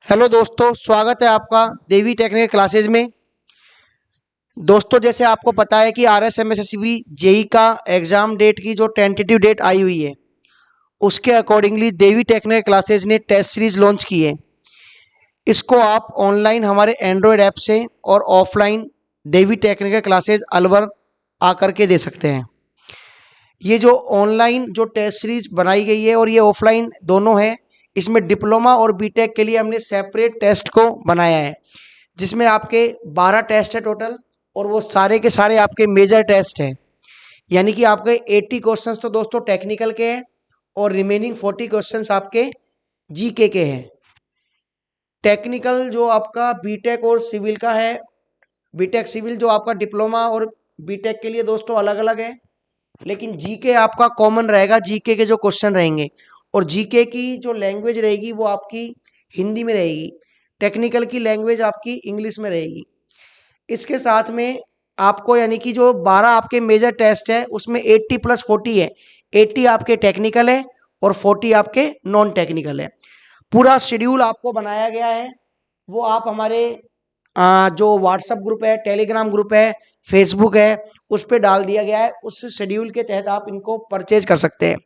Hello दोस्तों, स्वागत है आपका देवी टेक्निकल क्लासेज में। दोस्तों, जैसे आपको पता है कि RSMSSB जेई का एग्ज़ाम डेट की जो टेंटेटिव डेट आई हुई है, उसके अकॉर्डिंगली देवी टेक्निकल क्लासेज ने टेस्ट सीरीज़ लॉन्च की है। इसको आप ऑनलाइन हमारे एंड्रॉयड ऐप से और ऑफलाइन देवी टेक्निकल क्लासेज अलवर आकर के दे सकते हैं। ये जो ऑनलाइन जो टेस्ट सीरीज बनाई गई है और ये ऑफलाइन दोनों है, इसमें डिप्लोमा और बीटेक के लिए हमने सेपरेट टेस्ट को बनाया है, जिसमें आपके 12 टेस्ट है टोटल, और वो सारे के सारे आपके मेजर टेस्ट हैं। यानी कि आपके 80 क्वेश्चंस तो दोस्तों टेक्निकल के हैं और रिमेनिंग 40 क्वेश्चंस आपके जीके के हैं। टेक्निकल जो आपका बीटेक और सिविल का है, बीटेक सिविल जो आपका डिप्लोमा और बीटेक के लिए दोस्तों अलग अलग है, लेकिन जीके आपका कॉमन रहेगा। जीके के जो क्वेश्चन रहेंगे और जीके की जो लैंग्वेज रहेगी वो आपकी हिंदी में रहेगी, टेक्निकल की लैंग्वेज आपकी इंग्लिश में रहेगी। इसके साथ में आपको यानी कि जो 12 आपके मेजर टेस्ट है उसमें 80 प्लस 40 है। 80 आपके टेक्निकल है और 40 आपके नॉन टेक्निकल है। पूरा शेड्यूल आपको बनाया गया है, वो आप हमारे जो व्हाट्सएप ग्रुप है, टेलीग्राम ग्रुप है, फेसबुक है, उस पर डाल दिया गया है। उस शेड्यूल के तहत आप इनको परचेज कर सकते हैं।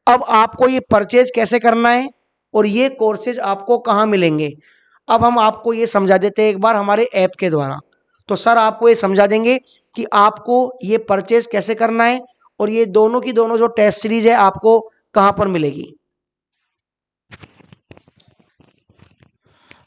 अब आपको ये परचेज कैसे करना है और ये कोर्सेज आपको कहाँ मिलेंगे, अब हम आपको ये समझा देते हैं एक बार हमारे ऐप के द्वारा। तो सर आपको ये समझा देंगे कि आपको ये परचेज कैसे करना है और ये दोनों की दोनों जो टेस्ट सीरीज है आपको कहाँ पर मिलेगी।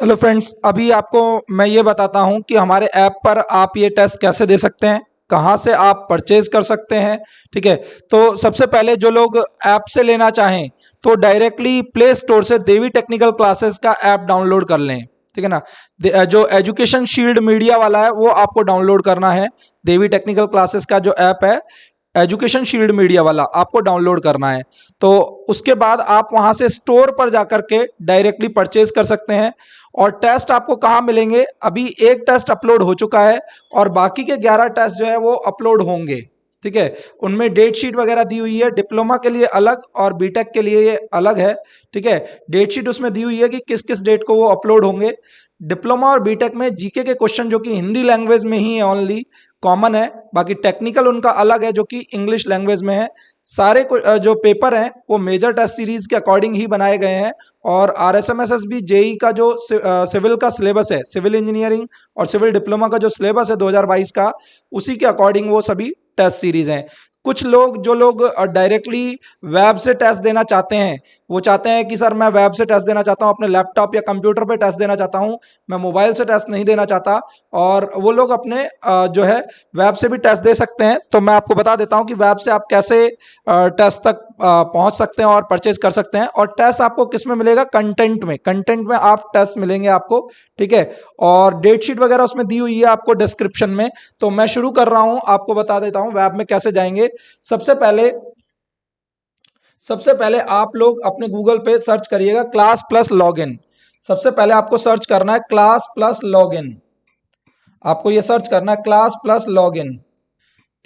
हेलो फ्रेंड्स, अभी आपको मैं ये बताता हूँ कि हमारे ऐप पर आप ये टेस्ट कैसे दे सकते हैं, कहाँ से आप परचेज कर सकते हैं। ठीक है, तो सबसे पहले जो लोग ऐप से लेना चाहें तो डायरेक्टली प्ले स्टोर से देवी टेक्निकल क्लासेस का ऐप डाउनलोड कर लें। ठीक है ना। जो एजुकेशन शील्ड मीडिया वाला है वो आपको डाउनलोड करना है। देवी टेक्निकल क्लासेस का जो ऐप है एजुकेशन शील्ड मीडिया वाला आपको डाउनलोड करना है। तो उसके बाद आप वहां से स्टोर पर जाकर के डायरेक्टली परचेज कर सकते हैं। और टेस्ट आपको कहाँ मिलेंगे, अभी एक टेस्ट अपलोड हो चुका है और बाकी के 11 टेस्ट जो है वो अपलोड होंगे। ठीक है, उनमें डेट शीट वगैरह दी हुई है, डिप्लोमा के लिए अलग और बीटेक के लिए ये अलग है। ठीक है, डेट शीट उसमें दी हुई है कि किस किस डेट को वो अपलोड होंगे। डिप्लोमा और बीटेक में जीके के क्वेश्चन जो कि हिंदी लैंग्वेज में ही ओनली कॉमन है, बाकी टेक्निकल उनका अलग है जो कि इंग्लिश लैंग्वेज में है। सारे जो पेपर हैं वो मेजर टेस्ट सीरीज के अकॉर्डिंग ही बनाए गए हैं। और RSMSSB जेई का जो सिविल का सिलेबस है, सिविल इंजीनियरिंग और सिविल डिप्लोमा का जो सिलेबस है 2022 का, उसी के अकॉर्डिंग वो सभी टेस्ट सीरीज हैं। कुछ लोग जो लोग डायरेक्टली वेब से टेस्ट देना चाहते हैं, वो चाहते हैं कि सर मैं वेब से टेस्ट देना चाहता हूं, अपने लैपटॉप या कंप्यूटर पे टेस्ट देना चाहता हूं, मैं मोबाइल से टेस्ट नहीं देना चाहता, और वो लोग अपने जो है वेब से भी टेस्ट दे सकते हैं। तो मैं आपको बता देता हूं कि वेब से आप कैसे टेस्ट तक पहुंच सकते हैं और परचेज कर सकते हैं। और टेस्ट आपको किस में मिलेगा, कंटेंट में, कंटेंट में आप टेस्ट मिलेंगे आपको। ठीक है, और डेट शीट वगैरह उसमें दी हुई है आपको डिस्क्रिप्शन में। तो मैं शुरू कर रहा हूं, आपको बता देता हूं वेब में कैसे जाएंगे। सबसे पहले आप लोग अपने गूगल पे सर्च करिएगा क्लास प्लस लॉगिन। सबसे पहले आपको सर्च करना है क्लास प्लस लॉगिन। आपको ये सर्च करना है क्लास प्लस लॉगिन।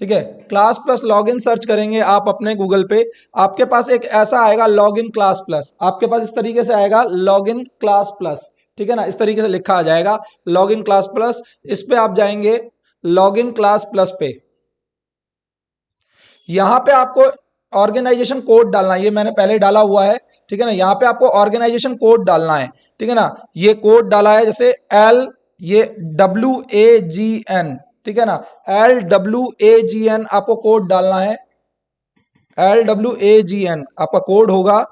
ठीक है, क्लास प्लस लॉगिन सर्च करेंगे आप अपने गूगल पे, आपके पास एक ऐसा आएगा लॉगिन क्लास प्लस। आपके पास इस तरीके से आएगा लॉगिन क्लास प्लस। ठीक है ना, इस तरीके से लिखा आ जाएगा लॉगिन क्लास प्लस। इस पे आप जाएंगे लॉगिन क्लास प्लस पे। यहाँ पे आपको ऑर्गेनाइजेशन कोड डालना है, ये मैंने पहले डाला हुआ है। ठीक है ना, यहाँ पे आपको ऑर्गेनाइजेशन कोड डालना है। ठीक है ना, ये कोड डाला है जैसे ये WAGN। ठीक है ना, LWAGN आपको कोड डालना है। LWAGN आपका कोड होगा।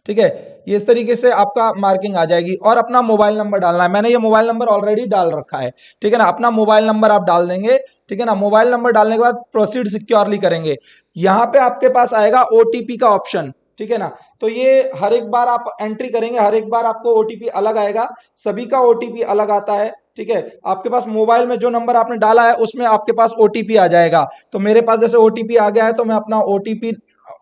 ठीक है, ये इस तरीके से आपका मार्किंग आ जाएगी और अपना मोबाइल नंबर डालना है। मैंने ये मोबाइल नंबर ऑलरेडी डाल रखा है। ठीक है ना, अपना मोबाइल नंबर आप डाल देंगे। ठीक है ना, मोबाइल नंबर डालने के बाद प्रोसीड सिक्योरली करेंगे। यहाँ पे आपके पास आएगा OTP का ऑप्शन। ठीक है ना, तो ये हर एक बार आप एंट्री करेंगे, हर एक बार आपको OTP अलग आएगा, सभी का OTP अलग आता है। ठीक है, आपके पास मोबाइल में जो नंबर आपने डाला है उसमें आपके पास OTP आ जाएगा। तो मेरे पास जैसे OTP आ गया है तो मैं अपना OTP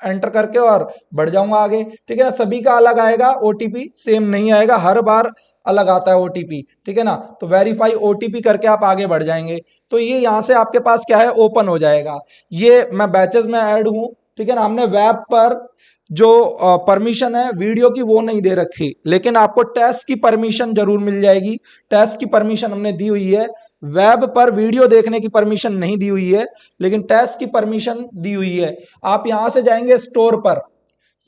एंटर करके और बढ़ जाऊंगा आगे। ठीक है ना, सभी का अलग आएगा, OTP सेम नहीं आएगा, हर बार अलग आता है OTP। ठीक है ना, तो वेरीफाई OTP करके आप आगे बढ़ जाएंगे। तो ये यहाँ से आपके पास क्या है, ओपन हो जाएगा। ये मैं बैचेस में ऐड हूँ। ठीक है ना, हमने वेब पर जो परमिशन है वीडियो की वो नहीं दे रखी, लेकिन आपको टेस्ट की परमिशन जरूर मिल जाएगी। टेस्ट की परमिशन हमने दी हुई है। वेब पर वीडियो देखने की परमिशन नहीं दी हुई है, लेकिन टेस्ट की परमिशन दी हुई है। आप यहां से जाएंगे स्टोर पर,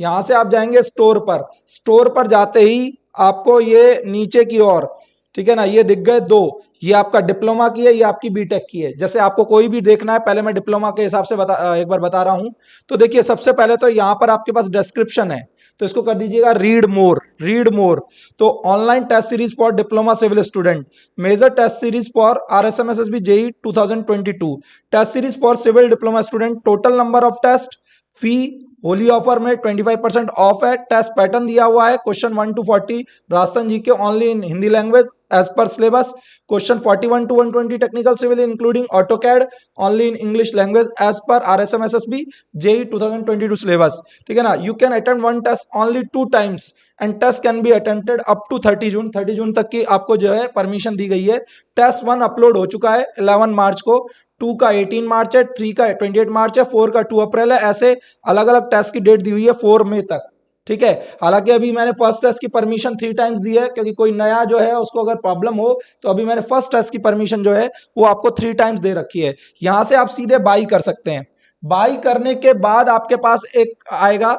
यहां से आप जाएंगे स्टोर पर, स्टोर पर जाते ही आपको ये नीचे की ओर, ठीक है ना, ये दिख गए दो, ये आपका डिप्लोमा की है, ये आपकी बीटेक की है। जैसे आपको कोई भी देखना है, पहले मैं डिप्लोमा के हिसाब से एक बार बता रहा हूं। तो देखिए सबसे पहले तो यहां पर आपके पास डिस्क्रिप्शन है, तो इसको कर दीजिएगा रीड मोर, रीड मोर। तो online test series for diploma civil student, major test series for RSMSSB JE 2022, test series for civil diploma student, total number of test, fee, Holi offer में 25% ऑफ है, test pattern दिया हुआ है, question 1 to 40 Rajasthan G K only in Hindi language as per syllabus, question 41 to 120 technical civil including AutoCAD only in English language as per RSMSSB JE 2022 syllabus. ठीक है ना, you can attempt one test only 2 times and test can be attempted up to 30 June, 30 जून तक की आपको जो है permission दी गई है। टेस्ट 1 अपलोड हो चुका है 11 मार्च को, 2 का 18 मार्च है, 3 का 28 मार्च है, 4 का 2 अप्रैल है, ऐसे अलग अलग टेस्ट की डेट दी हुई है 4 मई तक। ठीक है, हालांकि अभी मैंने फर्स्ट टेस्ट की परमिशन 3 times दी है, क्योंकि कोई नया जो है उसको अगर प्रॉब्लम हो, तो अभी मैंने फर्स्ट टेस्ट की परमिशन जो है वो आपको 3 times दे रखी है। यहां से आप सीधे बाई कर सकते हैं। बाई करने के बाद आपके पास एक आएगा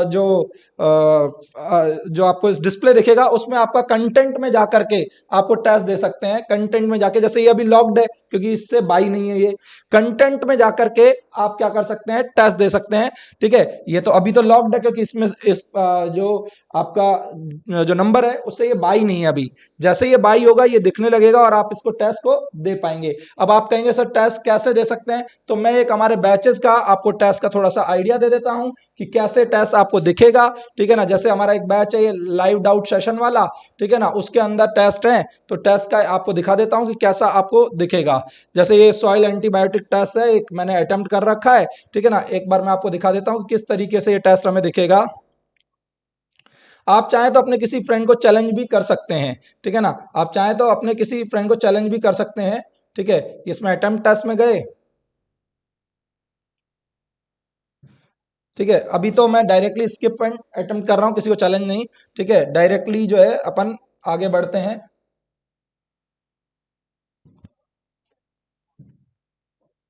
जो आपको डिस्प्ले दिखेगा, उसमें आपका कंटेंट में जाकर के आपको टेस्ट दे सकते हैं। कंटेंट में जाके, जैसे ये अभी लॉक्ड है क्योंकि इससे बाई नहीं है, ये कंटेंट में जाकर के आप क्या कर सकते हैं, टेस्ट दे सकते हैं। ठीक है, ये तो अभी तो लॉक्ड है क्योंकि इसमें जो आपका जो नंबर है उससे ये बाई नहीं है अभी। जैसे ये बाई होगा ये दिखने लगेगा और आप इसको टेस्ट को दे पाएंगे। अब आप कहेंगे सर टेस्ट कैसे दे सकते हैं, तो मैं एक हमारे बैचेस का आपको टेस्ट का थोड़ा सा आइडिया दे देता हूं कि कैसे टेस्ट आपको दिखेगा। ठीक है ना, जैसे हमारा एक बैच है ये लाइव डाउट सेशन वाला, ठीक है ना, उसके अंदर टेस्ट है, तो टेस्ट का आपको दिखा देता हूं कि कैसा आपको दिखेगा। जैसे ये सॉइल एंटीबायोटिक टेस्ट है, एक मैंने अटेम्प्ट कर रखा है। ठीक है ना, एक बार मैं आपको दिखा देता हूं कि किस तरीके से ये टेस्ट हमें दिखेगा। आप चाहें तो अपने किसी फ्रेंड को चैलेंज भी कर सकते हैं। ठीक है ना, आप चाहें तो अपने किसी फ्रेंड को चैलेंज भी कर सकते हैं। ठीक है, इसमें अटेम्प्ट टेस्ट में गए। ठीक है, अभी तो मैं डायरेक्टली स्किप एंड अटेम्प्ट कर रहा हूं, किसी को चैलेंज नहीं। ठीक है, डायरेक्टली जो है अपन आगे बढ़ते हैं।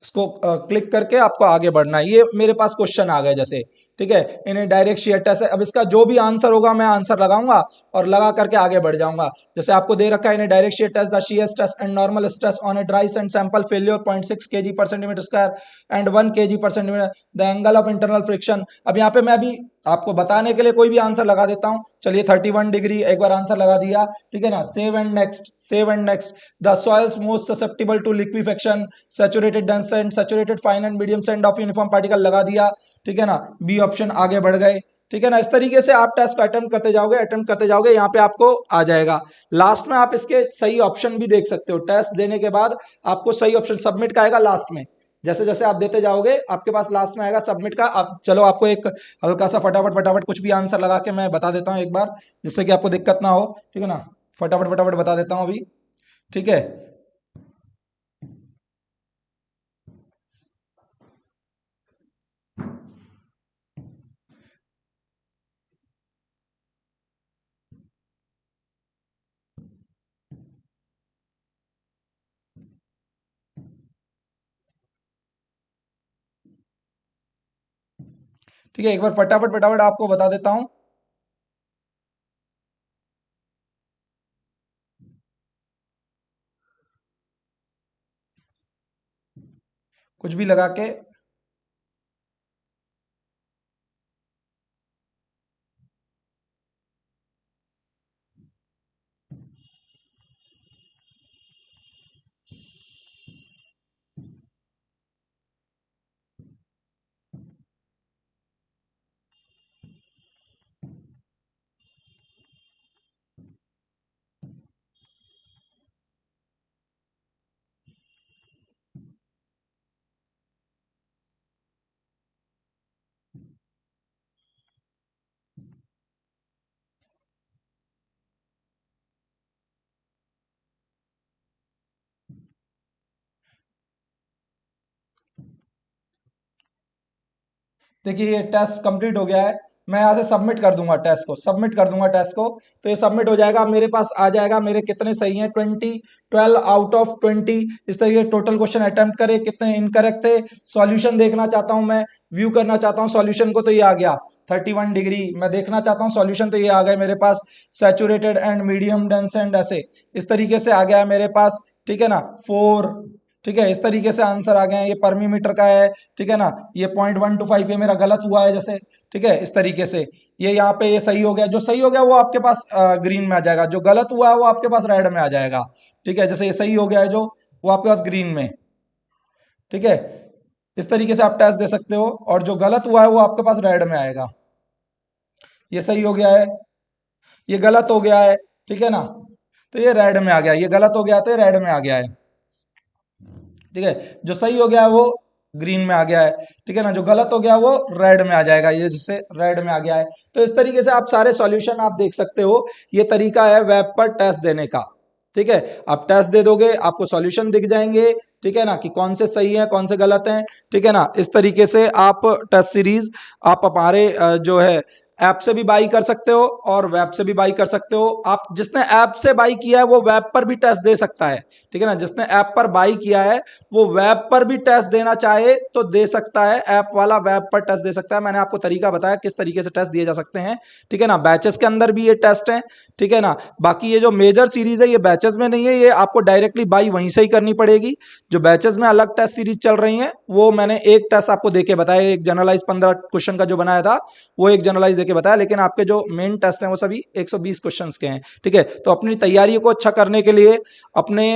इसको क्लिक करके आपको आगे बढ़ना है। ये मेरे पास क्वेश्चन आ गए जैसे, ठीक है, इन्हें डायरेक्ट शेयर टेस्ट है। अब इसका जो भी आंसर होगा मैं आंसर लगाऊंगा और लगा करके आगे बढ़ जाऊंगा। जैसे आपको दे रखा है इन्हें direct shear test, the shear stress and normal stress on a dry sand sample failure 0.6 kg per centimeter square and 1 kg per centimeter, the angle of internal friction. अब यहाँ पे मैं अभी आपको बताने के लिए कोई भी आंसर लगा देता हूं। चलिए 31 डिग्री एक बार आंसर लगा दिया। ठीक है ना, save and next, save and next. The soils most susceptible to liquefaction, saturated dense and saturated fine and medium sand of uniform particle लगा दिया। ठीक है ना, बी ऑप्शन, आगे बढ़ गए। ठीक है ना, इस तरीके से आप टेस्ट को अटेम्प्ट करते जाओगे, अटेम्प्ट करते जाओगे, यहाँ पे आपको आ जाएगा। लास्ट में आप इसके सही ऑप्शन भी देख सकते हो। टेस्ट देने के बाद आपको सही ऑप्शन सबमिट का आएगा लास्ट में। जैसे जैसे आप देते जाओगे आपके पास लास्ट में आएगा सबमिट का। आप चलो आपको एक हल्का सा फटाफट फटाफट कुछ भी आंसर लगा के मैं बता देता हूँ एक बार, जिससे कि आपको दिक्कत ना हो। ठीक है ना, फटाफट फटाफट बता देता हूँ अभी। ठीक है, ठीक है, एक बार फटाफट फटाफट आपको बता देता हूँ। कुछ भी लगा के। देखिए ये टेस्ट कंप्लीट हो गया है। मैं यहाँ से सबमिट कर दूंगा टेस्ट को, सबमिट कर दूंगा टेस्ट को, तो ये सबमिट हो जाएगा, मेरे पास आ जाएगा मेरे कितने सही हैं, 12 आउट ऑफ 20। इस तरीके टोटल क्वेश्चन अटेम्प्ट करे, कितने इनकरेक्ट थे, सॉल्यूशन देखना चाहता हूं मैं, व्यू करना चाहता हूं सॉल्यूशन को, तो ये आ गया 31 डिग्री। मैं देखना चाहता हूं सॉल्यूशन, तो ये आ गए मेरे पास saturated and medium dense and ऐसे इस तरीके से आ गया मेरे पास, ठीक है ना, 4, ठीक है, इस तरीके से आंसर आ गए हैं। ये पर मीटर का है, ठीक है ना, ये 0.125 ये मेरा गलत हुआ है जैसे, ठीक है, इस तरीके से ये यहाँ पे ये सही हो गया, जो सही हो गया वो आपके पास ग्रीन में आ जाएगा, जो गलत हुआ है वो आपके पास रेड में आ जाएगा, ठीक है, जैसे ये सही हो गया है जो, वो आपके पास ग्रीन में, ठीक है, इस तरीके से आप टेस्ट दे सकते हो, और जो गलत हुआ है वो आपके पास रेड में आएगा। ये सही हो गया है, ये गलत हो गया है, ठीक है ना, तो ये रेड में आ गया, ये गलत हो गया तो ये रेड में आ गया है, ठीक है, जो सही हो गया है वो ग्रीन में आ गया है, ठीक है ना, जो गलत हो गया वो रेड में आ जाएगा, ये जिससे रेड में आ गया है। तो इस तरीके से आप सारे सॉल्यूशन आप देख सकते हो, ये तरीका है वेब पर टेस्ट देने का, ठीक है, आप टेस्ट दे दोगे आपको सॉल्यूशन दिख जाएंगे, ठीक है ना, कि कौन से सही हैं कौन से गलत हैं, ठीक है ना, इस तरीके से आप टेस्ट सीरीज आप हमारे जो है ऐप से भी बाई कर सकते हो और वेब से भी बाई कर सकते हो। आप जिसने ऐप से बाई किया है वो वेब पर भी टेस्ट दे सकता है, ठीक है ना, जिसने ऐप पर बाई किया है वो वेब पर भी टेस्ट देना चाहे तो दे सकता है, ऐप वाला वेब पर टेस्ट दे सकता है। मैंने आपको तरीका बताया किस तरीके से टेस्ट दिए जा सकते हैं, ठीक है ना, बैचेस के अंदर भी ये टेस्ट है, ठीक है ना। बाकी ये जो मेजर सीरीज है ये बैचेस में नहीं है, ये आपको डायरेक्टली बाई वहीं से ही करनी पड़ेगी। जो बैचेस में अलग टेस्ट सीरीज चल रही हैं वो मैंने एक टेस्ट आपको देके बताया, एक जनरलाइज 15 क्वेश्चन का जो बनाया था वो एक जनरलाइज देके बताया, लेकिन आपके जो मेन टेस्ट हैं वो सभी 120 क्वेश्चंस के हैं, ठीक है। तो अपनी तैयारी को अच्छा करने के लिए, अपने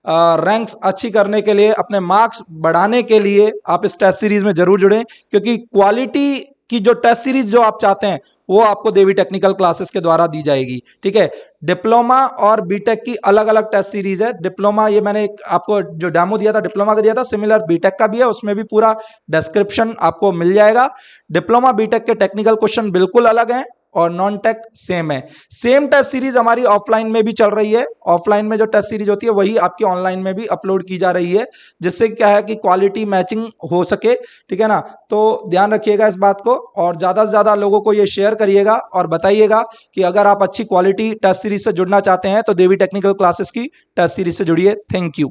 रैंक्स अच्छी करने के लिए, अपने मार्क्स बढ़ाने के लिए आप इस टेस्ट सीरीज में जरूर जुड़ें, क्योंकि क्वालिटी की जो टेस्ट सीरीज जो आप चाहते हैं वो आपको देवी टेक्निकल क्लासेस के द्वारा दी जाएगी, ठीक है। डिप्लोमा और बीटेक की अलग अलग टेस्ट सीरीज है। डिप्लोमा ये मैंने आपको जो डेमो दिया था डिप्लोमा का दिया था, सिमिलर बीटेक का भी है, उसमें भी पूरा डिस्क्रिप्शन आपको मिल जाएगा। डिप्लोमा बीटेक के टेक्निकल क्वेश्चन बिल्कुल अलग हैं और नॉन टेक सेम है। सेम टेस्ट सीरीज हमारी ऑफलाइन में भी चल रही है, ऑफलाइन में जो टेस्ट सीरीज होती है वही आपकी ऑनलाइन में भी अपलोड की जा रही है, जिससे क्या है कि क्वालिटी मैचिंग हो सके, ठीक है ना। तो ध्यान रखिएगा इस बात को, और ज़्यादा से ज़्यादा लोगों को ये शेयर करिएगा और बताइएगा कि अगर आप अच्छी क्वालिटी टेस्ट सीरीज से जुड़ना चाहते हैं तो देवी टेक्निकल क्लासेस की टेस्ट सीरीज से जुड़िए। Thank you.